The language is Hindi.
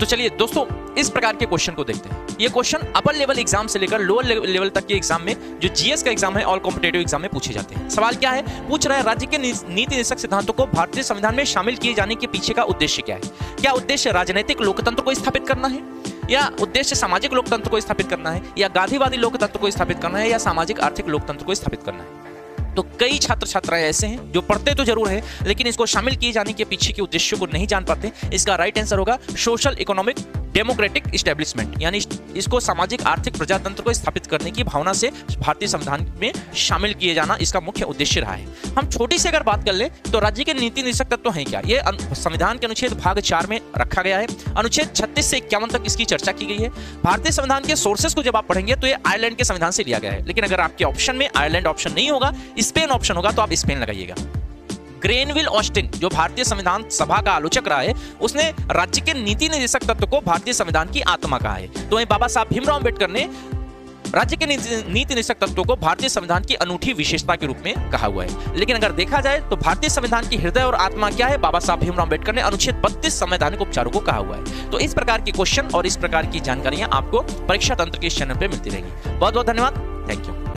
तो चलिए दोस्तों इस प्रकार के क्वेश्चन को देखते हैं। ये क्वेश्चन अपर लेवल एग्जाम से लेकर लोअर लेवल तक के एग्जाम में, जो जीएस का एग्जाम है, ऑल कॉम्पिटेटिव एग्जाम में पूछे जाते हैं। सवाल क्या है, पूछ रहा है राज्य के नीति निर्देशक सिद्धांतों को भारतीय संविधान में शामिल किए जाने के पीछे का उद्देश्य क्या है। क्या उद्देश्य राजनीतिक लोकतंत्र को स्थापित करना है, या उद्देश्य सामाजिक लोकतंत्र को स्थापित करना है, या गांधीवादी लोकतंत्र को स्थापित करना है, या सामाजिक आर्थिक लोकतंत्र को स्थापित करना है। तो कई छात्र छात्राएं ऐसे हैं जो पढ़ते तो जरूर है लेकिन इसको शामिल किए जाने के पीछे के उद्देश्य को नहीं जान पाते। इसका राइट आंसर होगा सोशल इकोनॉमिक डेमोक्रेटिक इस्टेब्लिशमेंट, यानी इसको सामाजिक आर्थिक प्रजातंत्र को स्थापित करने की भावना से भारतीय संविधान में शामिल किए जाना इसका मुख्य उद्देश्य रहा है। हम छोटी से अगर बात कर ले तो राज्य के नीति निर्देशक तत्व हैं क्या, ये संविधान के अनुच्छेद भाग 4 में रखा गया है। अनुच्छेद 36 से 51 तक इसकी चर्चा की गई है। भारतीय संविधान के सोर्सेस को जब आप पढ़ेंगे तो ये आयरलैंड के संविधान से लिया गया है, लेकिन अगर आपके ऑप्शन में आयरलैंड ऑप्शन नहीं होगा, स्पेन ऑप्शन होगा, तो आप स्पेन लगाइएगा। ग्रेनविल ऑस्टिन जो भारतीय संविधान सभा का आलोचक रहा है, उसने राज्य के नीति निर्देशक तत्व को भारतीय संविधान की आत्मा कहा है। तो बाबा साहब भीमराव अम्बेडकर ने राज्य के नीति निर्देशक तत्वों को भारतीय संविधान की अनूठी विशेषता के रूप में कहा हुआ है। लेकिन अगर देखा जाए तो भारतीय संविधान की हृदय और आत्मा क्या है, बाबा साहब भीमराव अम्बेडकर ने अनुच्छेद 32 संवैधानिक उपचारों को कहा हुआ है। तो इस प्रकार के क्वेश्चन और इस प्रकार की जानकारियां आपको परीक्षा तंत्र के इस चैनल पर मिलती रहेंगी। बहुत बहुत धन्यवाद, थैंक यू।